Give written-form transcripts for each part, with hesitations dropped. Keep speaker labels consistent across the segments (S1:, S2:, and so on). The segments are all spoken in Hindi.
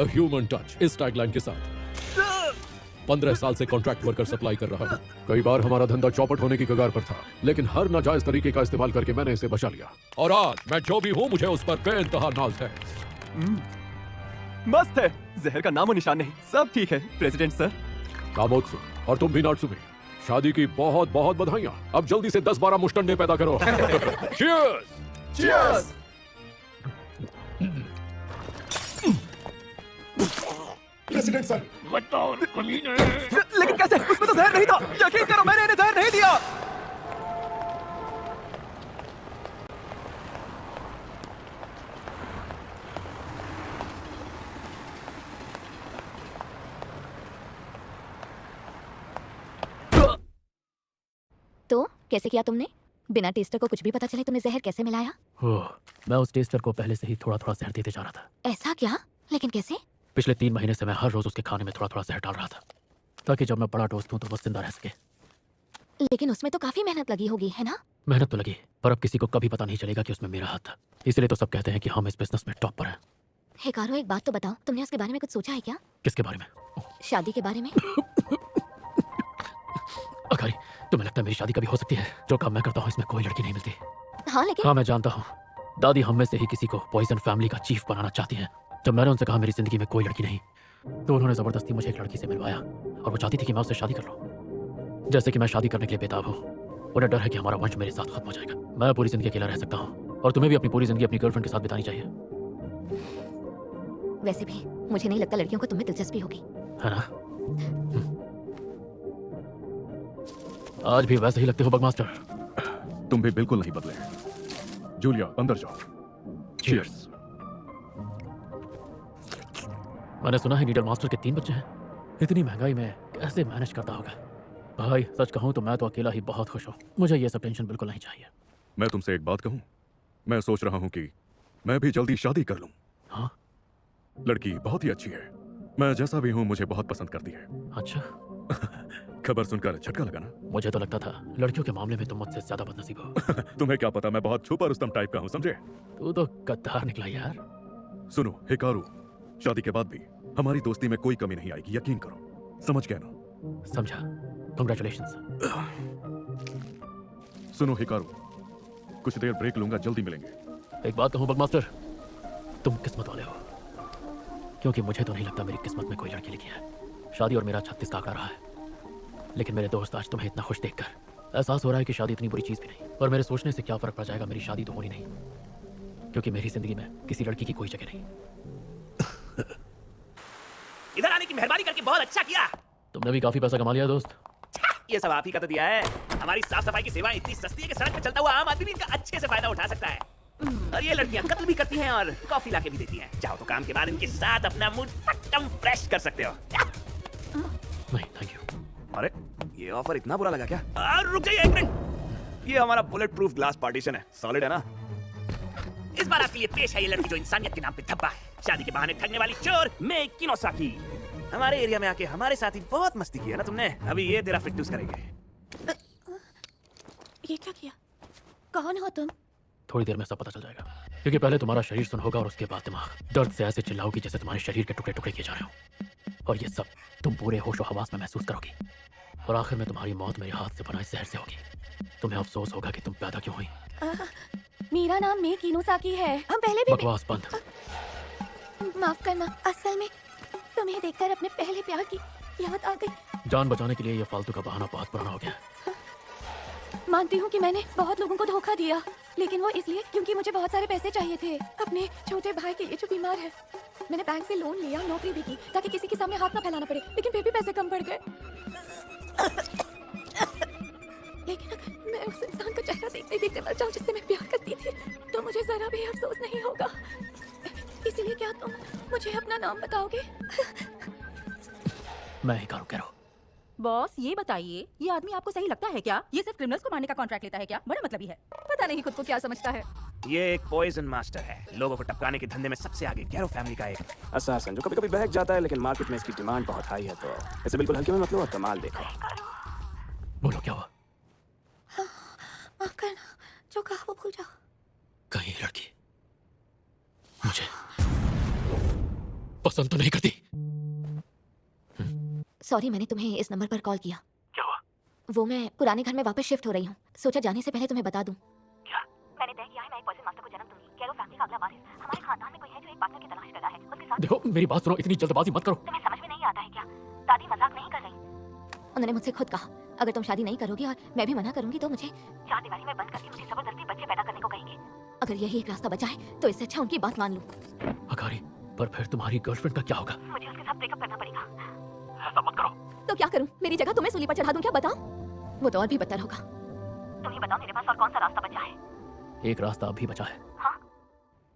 S1: अ ह्यूमन टच इस टैगलाइन के साथ 15 साल से कॉन्ट्रैक्ट वर्कर सप्लाई कर रहा हूँ। कई बार हमारा धंधा चौपट होने की कगार पर था, लेकिन हर नाजायज तरीके का इस्तेमाल करके मैंने इसे बचा लिया। और आज मैं जो भी हूँ, मुझे उस पर बेइंतहा नाज है।
S2: मस्त है। जहर का नामो निशान नहीं। सब ठीक है प्रेसिडेंट सर।
S1: कामोत्सु, और तुम भी नाट्सुमी, शादी की बहुत बहुत बधाइयाँ। अब जल्दी से 10-12 मुस्टंडे पैदा करो। Cheers!
S2: Cheers!
S3: प्रेसिडेंट सर,
S2: लेकिन कैसे? उसमें तो जहर नहीं था। यकीन करो, मैंने इन्हें जहर नहीं दिया।
S4: तो कैसे किया तुमने? बिना टेस्टर को कुछ भी पता चले तुमने जहर कैसे मिलाया?
S5: मैं उस टेस्टर को पहले से ही थोड़ा थोड़ा जहर देते जा रहा था।
S4: ऐसा क्या? लेकिन कैसे?
S5: पिछले 3 महीने से मैं हर रोज उसके खाने में थोड़ा थोड़ा जहर डाल रहा था, ताकि जब मैं बड़ा डोज दूं तो वो जिंदा रह सके।
S4: लेकिन उसमें तो काफी मेहनत लगी होगी, है ना?
S5: मेहनत तो लगी, पर अब किसी को कभी पता नहीं चलेगा कि उसमें मेरा हाथ था। इसलिए तो सब कहते हैं कि हम इस बिजनेस में टॉप पर हैं।
S4: हिकारो, एक बात तो बताओ, तुमने उसके बारे में कुछ सोचा है क्या?
S5: किसके बारे में?
S4: शादी के बारे में?
S5: अकारी, तुम्हें लगता है मेरी शादी कभी हो सकती है? जो काम मैं करता हूँ इसमें कोई लड़की नहीं मिलती।
S4: हाँ लेकिन
S5: हाँ मैं जानता हूँ, दादी हम में से ही किसी को पॉइजन फैमिली का चीफ बनाना चाहती हैं। जब मैंने उनसे कहा मेरी जिंदगी में कोई लड़की नहीं, तो उन्होंने जबरदस्ती मुझे एक लड़की से मिलवाया, और वो चाहती थी कि मैं उससे शादी कर लूँ। जैसे कि मैं शादी करने के लिए बेताब हूँ। उन्हें डर है कि हमारा वंश मेरे साथ खत्म हो जाएगा। मैं पूरी जिंदगी अकेला रह सकता हूँ, और तुम्हें भी अपनी पूरी जिंदगी अपनी गर्लफ्रेंड के साथ बितानी चाहिए,
S4: वैसे भी मुझे नहीं लगता लड़कियों को तुम्हें दिलचस्पी होगी।
S5: है ना? आज भी वैसे ही लगते हो बगमास्टर।
S3: तुम भी बिल्कुल नहीं बदले। जूलिया, अंदर जाओ।
S5: Cheers. मैंने सुना है नीडल मास्टर के 3 बच्चे हैं। इतनी महंगाई में कैसे मैनेज करता होगा? भाई सच कहूं तो मैं तो अकेला ही बहुत खुश हूँ। मुझे ये सब टेंशन बिल्कुल नहीं चाहिए।
S3: मैं तुमसे एक बात कहूं, मैं सोच रहा हूं कि मैं भी जल्दी शादी कर लूं।
S5: हाँ?
S3: लड़की बहुत ही अच्छी है, मैं जैसा भी हूं मुझे बहुत पसंद करती है।
S5: अच्छा।
S3: खबर सुनकर झटका लगा ना?
S5: मुझे तो लगता था लड़कियों के मामले में तुम मुझसे ज्यादा बदनसीब हो।
S3: तुम्हें क्या पता, मैं बहुत छुपा रुस्तम टाइप का हूं, समझे?
S5: तू तो गद्दार निकला यार।
S3: सुनो हिकारू, शादी के बाद भी हमारी दोस्ती में कोई कमी नहीं आएगी, यकीन करो। समझ गए ना?
S5: समझा। कंग्रेचुलेशंस।
S3: सुनो हिकारू, कुछ देर ब्रेक लूंगा, जल्दी मिलेंगे।
S5: एक बात कहूं बगमास्टर, तुम किस्मत वाले हो, क्योंकि मुझे तो नहीं लगता मेरी किस्मत में कोई लड़की लिखी है। शादी और मेरा 36 का आंकड़ा रहा है, लेकिन मेरे दोस्त आज तुम्हें इतना खुश देखकर एहसास हो रहा है कि शादी इतनी बुरी चीज भी नहीं। और मेरे सोचने से क्या फर्क पड़ जाएगा, मेरी शादी तो होनी नहीं, क्योंकि मेरी जिंदगी में किसी लड़की की कोई जगह नहीं।
S6: इधर आने की मेहरबानी करके बहुत अच्छा किया।
S5: तुमने भी काफी पैसा कमा लिया दोस्त।
S6: ये सब आप ही का तो दिया है। हमारी साफ सफाई की सेवा इतनी सस्ती है कि सड़क पे चलता हुआ आम आदमी भी इनका अच्छे से फायदा उठा सकता है। और ये लड़कियां कत्ल भी करती हैं और कॉफी लाके भी देती हैं। चाहो तो काम के बाद इनके साथ अपना मूड एकदम फ्रेश कर सकते हो।
S5: नहीं थैंक यू।
S6: अरे ये ऑफर इतना बुरा लगा क्या? रुक जाइए एक मिनट। ये हमारा बुलेट प्रूफ ग्लास पार्टीशन है, सॉलिड है ना? इस बार आपके लिए पेश है ये लड़की जो इंसानियत के नाम पे धब्बा है, शादी के बहाने ठगने वाली चोर मे किनोसाकी। हमारे एरिया में आके हमारे साथ ही बहुत मस्ती की है ना तुमने। अभी ये तेरा फिटनेस करेंगे।
S4: ये क्या किया? कौन हो तुम?
S5: थोड़ी देर में सब पता चल जाएगा, क्योंकि पहले तुम्हारा शरीर सुन होगा और उसके बाद दिमाग। दर्द से ऐसे चिल्लाओगी जैसे तुम्हारे शरीर के टुकड़े टुकड़े किए जा रहे हो, और ये सब तुम पूरे होशो हवास में महसूस करोगी। और आखिर में तुम्हारी मौत मेरे हाथ से बनाए जहर से होगी। तुम्हें अफसोस होगा कि तुम पैदा क्यों हुई।
S4: मेरा नाम मे किनोसाकी है। हम पहले भी
S5: बकवास बंद।
S4: माफ करना, असल में तुम्हें देखकर अपने पहले प्यार की याद आ गई।
S5: जान बचाने के लिए ये फालतू का बहाना बहुत पुराना हो गया।
S4: मानती हूँ कि मैंने बहुत लोगों को धोखा दिया, लेकिन वो इसलिए क्योंकि मुझे बहुत सारे पैसे चाहिए थे अपने छोटे भाई के लिए जो बीमार है। मैंने बैंक से लोन लिया, नौकरी भी की ताकि किसी के सामने हाथ ना फैलाना पड़े, लेकिन फिर भी पैसे कम पड़ गए। लेकिन अगर मैं उस इंसान का चेहरा देखते देखते मर जाऊं जिससे मैं प्यार करती थी, तो मुझे जरा भी अफसोस नहीं होगा। इसीलिए क्या तुम मुझे अपना नाम बताओगे?
S5: मैं ही करूँ करो।
S7: बॉस ये बताइए, ये आदमी आपको सही लगता है क्या? ये सिर्फ क्रिमिनल्स को मारने का कॉन्ट्रैक्ट लेता है क्या? बड़ा मतलबी है, पता नहीं खुद को क्या समझता है।
S6: ये एक पॉइजन मास्टर है, लोगों को टपकाने के धंधे में सबसे आगे। गैरो फैमिली का एक असासन जो कभी-कभी बहक जाता है, लेकिन मार्केट में इसकी डिमांड बहुत हाई है, तो इसे बिल्कुल हल्के में मत लो और कमाल देखो।
S5: बोलो क्या हुआ?
S4: माफ करना, जो कहा वो भूल जाओ।
S5: कहीं लड़की मुझे पसंद तो नहीं करती।
S4: सॉरी, मैंने तुम्हें इस नंबर पर कॉल किया।
S5: क्या हुआ?
S4: वो मैं पुराने घर में वापस शिफ्ट हो रही हूँ, सोचा जाने से पहले तुम्हें बता दूं।
S5: क्या?
S4: मैंने तय किया है मैं एक पॉइजन मास्टर को जन्म दूंगी। कैरो फैमिली का अगला वारिस हमारे खानदान में कोई है जो एक पार्टनर की तलाश कर रहा है। उसके साथ
S5: देखो मेरी बात सुनो, इतनी जल्दबाजी मत करो।
S4: तुम्हें समझ में नहीं आता है क्या? दादी मजाक नहीं कर रही। उन्होंने मुझसे खुद कहा अगर तुम शादी नहीं करोगी और मैं भी मना करूंगी तो मुझे चार दीवारी में बंद करके मुझे जबरदस्ती बच्चे पैदा करने को कहेंगे। अगर यही एक रास्ता बचा है तो इससे अच्छा उनकी बात मान लूं।
S5: अकारी, पर फिर तुम्हारी गर्लफ्रेंड का क्या होगा?
S4: मुझे उसके साथ ब्रेकअप करना पड़ेगा।
S5: ऐसा मत करो।
S4: तो क्या करूं? मेरी जगह तुम्हें सूली पर चढ़ा दूं क्या? बताओ। वो तो और भी बदतर होगा। तुम ही बताओ मेरे पास और कौन सा रास्ता बचा है?
S5: एक रास्ता अभी बचा है।
S4: हाँ?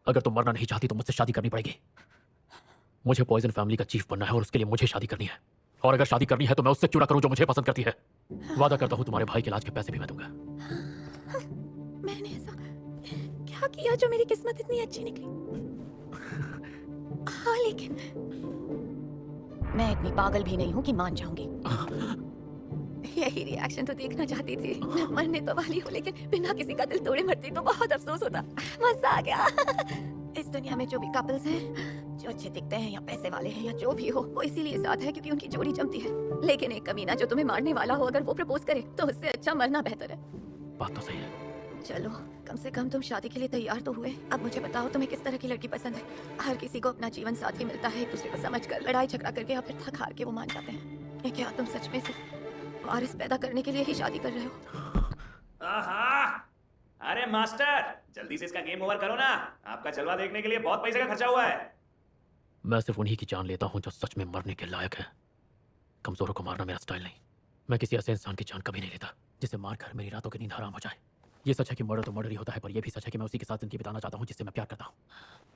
S5: अगर तुम मरना नहीं चाहती तो मुझसे शादी करनी पड़ेगी। मुझे पॉइजन फैमिली का चीफ बनना है और उसके लिए मुझे शादी करनी है। और अगर शादी करनी है तो मैं उससे क्यों ना करूं जो मुझे पसंद करती है। वादा करता हूं तुम्हारे भाई के इलाज के पैसे भी मैं दूंगा।
S4: मैंने ऐसा क्या किया जो मेरी किस्मत इतनी अच्छी निकली? हाँ, लेकिन मैं इतनी पागल भी नहीं हूँ कि मान जाऊंगी। यही रिएक्शन तो देखना चाहती थी। मैं मरने तो वाली हूँ लेकिन बिना किसी का दिल तोड़े मरती तो बहुत अफसोस होता। मजा आ गया। इस दुनिया में जो भी कपल्स हैं, जो अच्छे दिखते हैं या पैसे वाले हैं या जो भी हो, वो इसीलिए साथ है क्योंकि उनकी जोड़ी जमती है। लेकिन एक कमीना जो तुम्हें मारने वाला हो, अगर वो प्रपोज करे तो उससे अच्छा मरना बेहतर है।
S5: बात तो सही है।
S4: चलो, कम से कम तुम शादी के लिए तैयार तो हुए। अब मुझे बताओ तुम्हें किस तरह की लड़की पसंद है? हर किसी को अपना जीवन साथी मिलता है, एक दूसरे को समझकर, लड़ाई झगड़ा करके या फिर थक हार के वो मान जाते हैं। ये क्या तुम सच में सिर्फ वारिस पैदा करने के लिए ही शादी कर रहे हो?
S6: आहा! अरे मास्टर, जल्दी से इसका गेम ओवर करो ना। आपका जलवा देखने के लिए बहुत पैसे का खर्चा हुआ है।
S5: मैं सिर्फ उन्हीं की जान लेता हूं जो सच में मरने के लायक है। कमजोरों को मारना मेरा स्टाइल नहीं। मैं किसी ऐसे इंसान की जान कभी नहीं लेता जिसे मारकर मेरी रातों की नींद हराम हो जाए। ये सच है कि मर्डर तो मर्डर ही होता है, पर यह भी सच है कि मैं उसी के साथ जिंदगी बिताना चाहता हूं जिससे मैं प्यार करता हूं।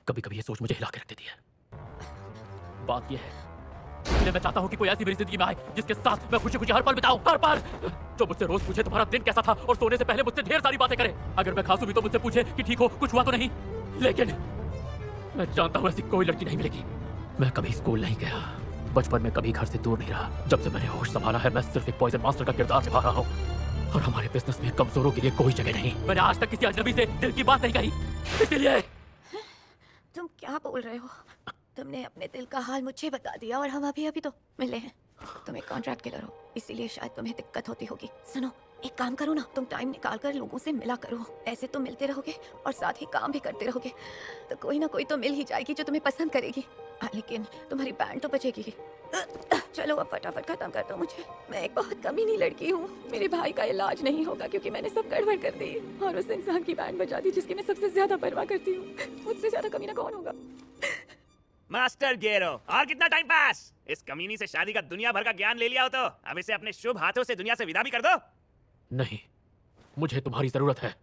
S5: कभी कभी ये सोच मुझे हिला के रख देती है। बात यह है, इसलिए मैं चाहता हूं कि कोई ऐसी मेरी जिंदगी में आए जिसके साथ मैं खुशी खुशी हर पल बिताऊं, हर पल। जो मुझसे रोज पूछे तुम्हारा दिन कैसा था और सोने से पहले मुझसे ढेर सारी बातें करे। अगर मैं खांसू भी तो मुझसे पूछे कि ठीक हो, कुछ हुआ तो नहीं। लेकिन मैं जानता हूं ऐसी कोई लड़की नहीं मिलेगी। मैं कभी स्कूल नहीं गया, बचपन में कभी घर से दूर नहीं रहा। जब से मैंने होश संभाला है मैं सिर्फ एक पॉइजन मास्टर का किरदार निभा रहा हूं और हमारे बिजनेस में कमजोरों के लिए कोई जगह नहीं। मैंने आज तक किसी अजनबी से दिल की बात नहीं कही, इसलिए।
S4: तुम क्या बोल रहे हो? तुमने अपने दिल का हाल मुझे बता दिया और हम अभी तो मिले हैं। तुम एक कॉन्ट्रैक्ट किलर हो, इसीलिए शायद तुम्हें दिक्कत होती होगी। सुनो, एक काम करो ना, तुम टाइम निकाल कर लोगों से मिला करो। ऐसे तो मिलते रहोगे और साथ ही काम भी करते रहोगे तो कोई ना कोई तो मिल ही जाएगी जो तुम्हें पसंद करेगी। लेकिन तुम्हारी बैंड तो बचेगी ही। चलो अब फटाफट खत्म कर दो मुझे। मैं एक बहुत कमीनी लड़की हूँ। मेरे भाई का इलाज नहीं होगा क्योंकि मैंने सब गड़बड़ कर दी और उस इंसान की बैंड बजा दी जिसकी मैं सबसे ज्यादा परवाह करती हूँ। मुझसे ज्यादा कमीना कौन होगा?
S6: मास्टर गेरो, और कितना टाइम पास? इस कमीनी से शादी का दुनिया भर का ज्ञान ले लिया हो तो अब इसे अपने शुभ हाथों से दुनिया से विदा भी कर दो।
S5: नहीं, मुझे तुम्हारी जरूरत है।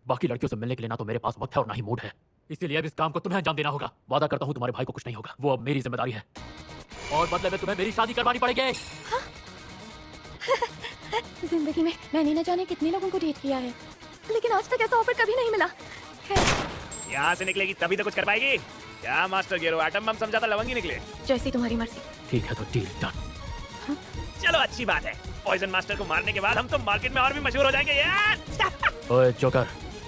S5: बाकी लड़कियों से मिलने के लिए ना तो मेरे पास वक्त है और ना ही मूड है। इसीलिए अब इस काम को तुम्हें अंजाम देना होगा। वादा करता हूँ तुम्हारे भाई को कुछ नहीं होगा। वो अब मेरी जिम्मेदारी है और बदले में तुम्हें मेरी शादी करवानी पड़ेगी।
S4: जिंदगी में मैंने न जाने कितने लोगों को डेट किया है लेकिन आज तक ऐसा ऑफर कभी नहीं मिला।
S6: यहाँ से निकलेगी तभी तो कुछ कर पाएगी। क्या मास्टर गेरो, एटम बम समझा था लवंगी निकले।
S4: जैसी तुम्हारी मर्जी।
S5: ठीक है तो डील डन।
S6: चलो अच्छी बात है, पॉइजन मास्टर को मारने के बाद हम तो मार्केट में और भी मशहूर हो जाएंगे यार।
S5: ओए जोकर,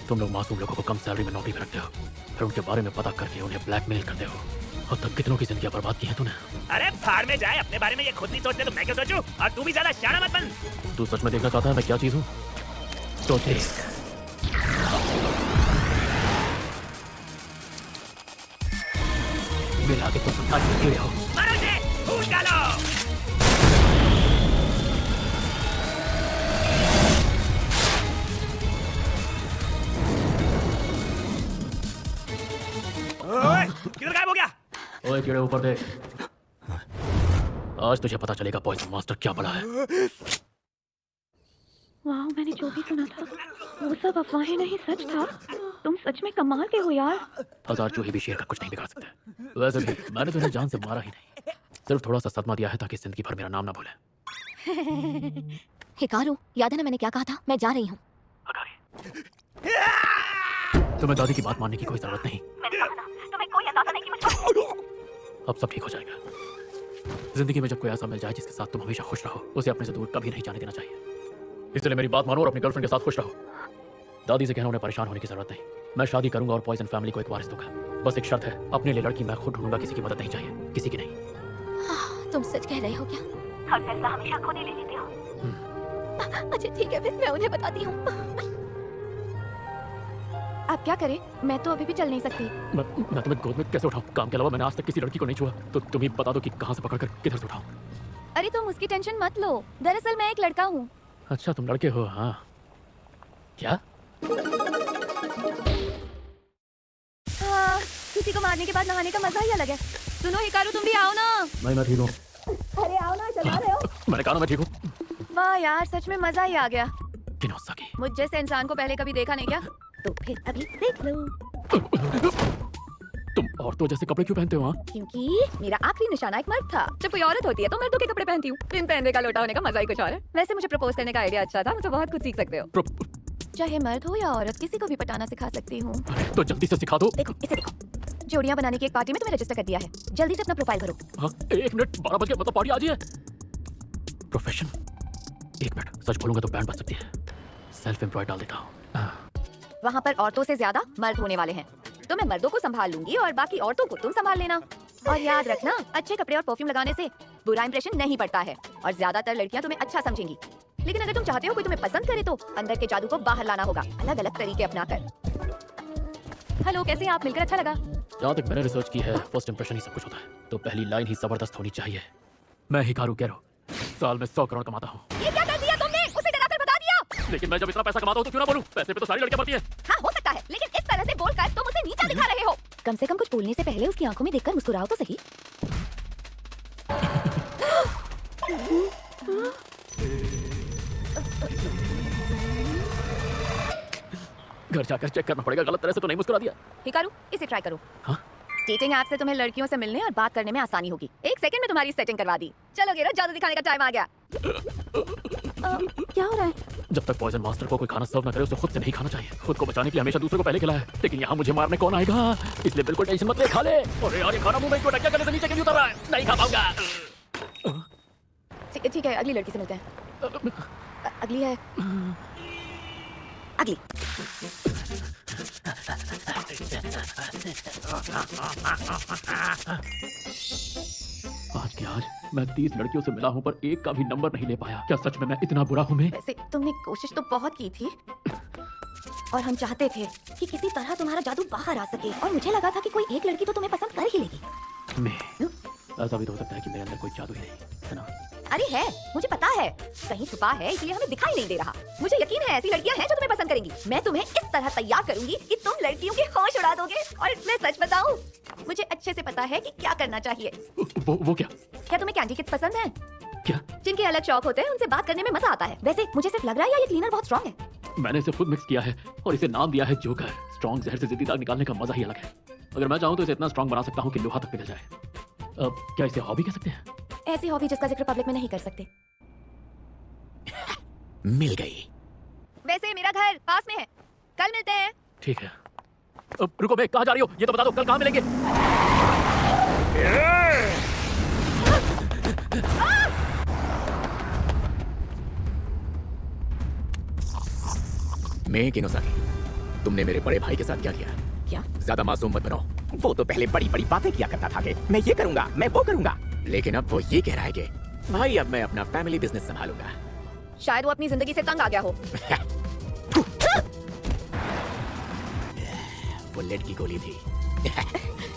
S5: तुम लोग मासूम लोगों को कम सैलरी में नौकरी में रखते हो, फिर उनके बारे में पता करके उन्हें ब्लैकमेल करते हो। अब तक कितनों की जिंदगी बर्बाद की है तूने।
S6: अरे फाड़ में जाए, अपने बारे में ये खुद नहीं सोचते तो मैं क्या सोचूं? और तू भी ज्यादा शाना मत बन।
S5: तू सच में देखना चाहता है मैं क्या चीज हूँ? तो देख। मेरे आगे तो समझा नहीं हो।
S6: मारो इसे, फूट डालो। ओए, किधर गायब हो गया?
S5: ओए कीड़े ऊपर देख। आज तुझे पता चलेगा पॉइजन मास्टर क्या बड़ा है।
S4: वाह, मैंने जो भी सुना था वो सब अफवाहें नहीं, सच था। तुम सच में कमाल के हो यार।
S5: हजार चूहे भी शेर का कुछ नहीं बिगाड़ सकते। वैसे भी मैंने तुझे जान से मारा ही नहीं, सिर्फ थोड़ा सा सदमा दिया है ताकि जिंदगी भर मेरा नाम ना भूले।
S4: हिकारू, याद है ना मैंने क्या कहा था? मैं जा रही हूँ।
S5: तुम्हें दादी की बात मानने की कोई जरूरत नहीं।
S4: तुम्हें कोई अंदाजा नहीं कि मुझे।
S5: अब सब ठीक हो जाएगा। जिंदगी में जब कोई ऐसा मिल जाए जिसके साथ तुम हमेशा खुश रहो, उसे अपने से दूर कभी नहीं जाने देना चाहिए। इसलिए मेरी बात मानो और अपनी गर्लफ्रेंड के साथ खुश रहो। दादी से कहना उन्हें परेशान होने की जरूरत नहीं। मैं शादी करूंगा और पॉइजन फैमिली को एक वारिस दूंगा। बस एक शर्त है, अपने लिए लड़की मैं खुद ढूंढूंगा, किसी की मदद नहीं चाहिए, किसी की नहीं।
S4: तुम सच कह रहे हो क्या? हर फैसला हमेशा खुद ही ले लेते हो। अच्छा ठीक है, फिर मैं उन्हें बताती हूँ। आप क्या करें? मैं तो अभी भी चल नहीं सकती।
S5: मैं तुम्हें गोद में कैसे उठाऊं? काम के अलावा मैंने आज तक किसी लड़की को नहीं छुआ, तो तुम ही बता दो कि कहाँ से पकड़कर किधर से उठाऊं।
S4: अरे तुम उसकी टेंशन मत लो, दरअसल मैं एक लड़का हूँ।
S5: अच्छा तुम लड़के हो? हाँ। क्या?
S4: हाँ, किसी को मारने के बाद नहाने का मजा ही अलग है। सुनो हिकारू, तुम भी आओ ना।
S5: नहीं मैं ठीक हूँ।
S4: अरे आओ ना, चला रहे हो?
S5: मैंने कहा ना मैं ठीक हूँ।
S4: वाह यार, सच में मजा ही आ गया।
S5: किनोसाकी।
S4: मुझ जैसे इंसान को पहले कभी देखा नहीं क्या? तो फिर अभी देख लो।
S5: तुम औरतों जैसे कपड़े क्यों पहनते हो? हाँ?
S4: क्योंकि मेरा आखिरी निशाना एक मर्द था। जब कोई औरत होती है तो मर्दों के कपड़े पहनती हूँ। बिन पहनने का लोटा होने का मजा ही कुछ और है। वैसे मुझे प्रपोज करने का आइडिया अच्छा था, मुझे बहुत कुछ सीख सकते हो। चाहे मर्द हो या औरत, किसी को भी पटाना सिखा सकती हूँ।
S5: तो जल्दी से सिखा दो।
S4: देखो इसे देखो, जोड़ियाँ बनाने की एक पार्टी में तुम्हें रजिस्टर कर दिया है। जल्दी से अपना प्रोफाइल भरो।
S5: हाँ, 1 मिनट, 12 बजे मतलब पार्टी आज ही है। प्रोफेशन, 1 मिनट, सच बोलूंगा तो बैंड बज सकती है। सेल्फ एम्प्लॉयड डाल देता हूँ।
S4: वहाँ पर औरतों से ज्यादा मर्द होने वाले हैं, तो मैं मर्दों को संभाल लूंगी और बाकी औरतों को तुम संभाल लेना। और याद रखना, अच्छे कपड़े और परफ्यूम लगाने से बुरा इंप्रेशन नहीं पड़ता है और ज्यादातर लड़कियाँ तुम्हें अच्छा समझेंगी। लेकिन अगर तुम चाहते हो कोई तुम्हें पसंद करे तो अंदर के जादू को बाहर लाना होगा, अलग अलग तरीके अपनाकर। हेलो, कैसे हैं आप? मिलकर अच्छा लगा।
S5: जहाँ तक मैंने रिसर्च की है, फर्स्ट इंप्रेशन ही सब कुछ होता है, तो पहली लाइन ही जबरदस्त होनी चाहिए। मैं हिकारू कैरो, साल में 100 करोड़ कमाता हूँ।
S4: ये क्या कर दिया तुमने? उसे डराकर बता दिया।
S5: लेकिन मैं जब इतना पैसा कमाता हूँ तो क्यों ना बोलूं? पैसे पे तो सारी लड़कियां मरती हैं।
S4: हाँ हो सकता है, लेकिन इस तरह से बोलकर तुम उसे नीचा दिखा रहे हो। कम से कम कुछ बोलने से पहले उसकी आंखों में देखकर मुस्कुराओ तो सही।
S5: घर जाकर चेक करना पड़ेगा, गलत तरह से तो नहीं मुस्कुरा दिया।
S4: हिकारू, इसे ट्राई करो।
S5: हाँ?
S4: डेटिंग ऐप से तुम्हें लड़कियों से मिलने और बात करने में आसानी होगी। 1 सेकंड में तुम्हारी सेटिंग करवा दी। चलो गेरो, जादू दिखाने का टाइम आ गया। क्या हो रहा है?
S5: जब तक पॉइजन मास्टर को कोई खाना सर्व न करे, उसे खुद से नहीं खाना चाहिए। खुद को बचाने के लिए हमेशा दूसरे को पहले खिलाया है, लेकिन यहाँ मुझे मारने कौन आएगा? इसलिए बिल्कुल टेंशन मत ले, खा ले। अरे यार, ये खाना मुंह में क्यों डकिया करने से नीचे क्यों उतर रहा है? नहीं खा पाऊंगा।
S4: ठीक है, अगली लड़की से मिलते हैं। अगली है अगली।
S5: आज के आज मैं 30 लड़कियों से मिला हूँ, पर एक का भी नंबर नहीं ले पाया। क्या सच में मैं इतना बुरा हूँ? मैं
S4: वैसे तुमने कोशिश तो बहुत की थी और हम चाहते थे कि किसी तरह तुम्हारा जादू बाहर आ सके, और मुझे लगा था कि कोई एक लड़की तो तुम्हें पसंद कर ही लेगी।
S5: मैं ऐसा भी तो हो सकता है कि मेरे अंदर कोई जादू ही नहीं है ना?
S4: अरे है, मुझे पता है, कहीं छुपा है, इसलिए हमें दिखाई नहीं दे रहा। मुझे यकीन है ऐसी लड़कियां हैं जो तुम्हें पसंद करेंगी। मैं तुम्हें इस तरह तैयार करूंगी कि तुम लड़कियों के होश उड़ा दोगे। और मैं सच बताऊं, मुझे अच्छे से पता है कि क्या करना चाहिए।
S5: वो क्या?
S4: क्या तुम्हें कैंडी किड्स पसंद हैं?
S5: क्या?
S4: जिनके अलग शौक होते हैं, उनसे बात करने में मजा आता है। वैसे मुझे सिर्फ लग रहा है या ये क्लीनर बहुत स्ट्रॉन्ग है?
S5: मैंने इसे खुद मिक्स किया है और इसे नाम दिया है जोकर। स्ट्रॉन्ग जहर से जिद्दी दाग निकालने का मजा ही अलग है। अगर मैं चाहूँ तो इसे इतना स्ट्रॉन्ग बना सकता हूँ कि लोहा तक पिघल जाए। क्या इसे हॉबी कह सकते हैं?
S4: ऐसी हॉबी जिसका जिक्र पब्लिक में नहीं कर सकते।
S5: मिल गई।
S4: वैसे मेरा घर पास में है, कल मिलते हैं।
S5: ठीक है। रुको, मैं कहाँ जा रही हो ये तो बता दो, कल कहाँ मिलेंगे?
S6: मैं किनोसाकी, तुमने मेरे बड़े भाई के साथ क्या किया?
S4: क्या?
S6: ज्यादा मासूम मत बनो। वो तो पहले बड़ी बड़ी बातें किया करता था कि मैं ये करूंगा, मैं वो करूंगा, लेकिन अब वो ये कह रहा है कि भाई अब मैं अपना फैमिली बिजनेस संभालूंगा।
S4: शायद वो अपनी जिंदगी से तंग आ गया हो।
S6: वो लेड की गोली थी।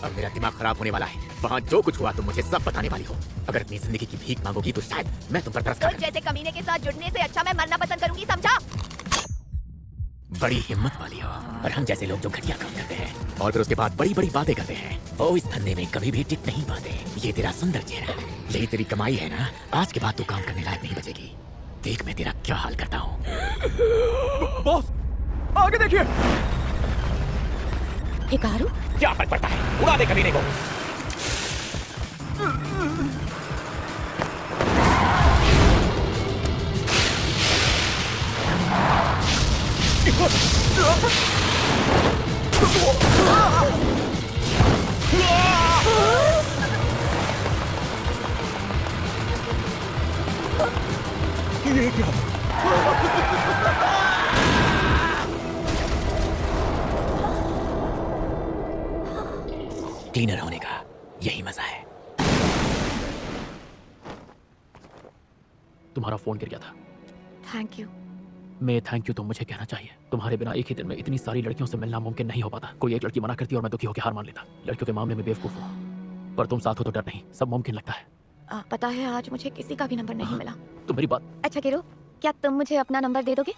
S6: अब मेरा दिमाग खराब होने वाला है। वहाँ जो कुछ हुआ तुम मुझे सब बताने वाली हो। अगर अपनी जिंदगी की भीख मांगोगी तो शायद मैं तुम पर तरस
S4: तो जैसे कमीने के साथ जुड़ने से अच्छा मैं मरना पसंद करूंगी, समझा?
S6: बड़ी हिम्मत वाली हो। और हम जैसे लोग जो घटिया काम करते हैं और फिर उसके बाद बड़ी बड़ी बातें करते हैं, वो इस धंधे में कभी भी टिक नहीं पाते। ये तेरा सुंदर चेहरा, यही तेरी कमाई है ना? आज के बाद तू काम करने लायक नहीं बचेगी। देख मैं तेरा क्या हाल करता हूँ।
S2: बॉस, आगे देखिए।
S4: हिकारू,
S6: क्या फर्क पड़ता है, उड़ा दे कमीने को।
S2: ये क्या?
S5: क्लीनर होने का यही मजा है। तुम्हारा फोन गिर गया था।
S4: Thank you.
S5: मैं थैंक यू तो मुझे कहना चाहिए। तुम्हारे बिना एक ही दिन में इतनी सारी लड़कियों से मिलना मुमकिन नहीं हो पाता। कोई एक लड़की मना करती और मैं दुखी होकर हार मान लेता। लड़कियों के मामले में बेवकूफ हूँ, पर तुम साथ हो तो डर नहीं, सब मुमकिन लगता है।
S4: पता है आज मुझे किसी का भी नंबर नहीं मिला।
S5: तो मेरी बात।
S4: अच्छा कीरू, क्या तुम मुझे अपना नंबर दे दोगे?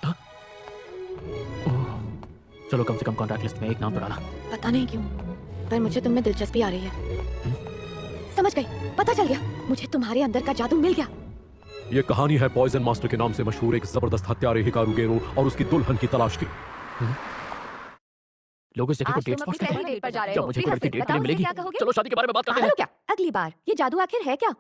S5: चलो कम से कम कॉन्टैक्ट लिस्ट में एक नाम तो डाला।
S4: पता नहीं क्यों, पर मुझे तुम में दिलचस्पी आ रही है। समझ गई, पता चल गया, मुझे तुम्हारे अंदर का जादू मिल गया।
S1: ये कहानी है पॉइजन मास्टर के नाम से मशहूर एक जबरदस्त हत्यारे हिकारू गेरो और उसकी दुल्हन की तलाश की।
S5: लोग इस जगह को
S4: आज तुम
S5: डेट्स
S4: अपनी
S5: पहुंचते
S4: पहली
S5: हैं।
S4: डेट पर जा रहे
S5: क्या
S4: हो?
S5: मुझे कोई
S4: प्लीज
S5: लड़की डेट के
S4: बताओ
S5: लिए
S4: मुझे
S5: मिलेगी?
S4: क्या कहोगे?
S5: चलो शादी के बारे में बात करते हैं।
S4: क्या अगली बार? ये जादू आखिर है क्या?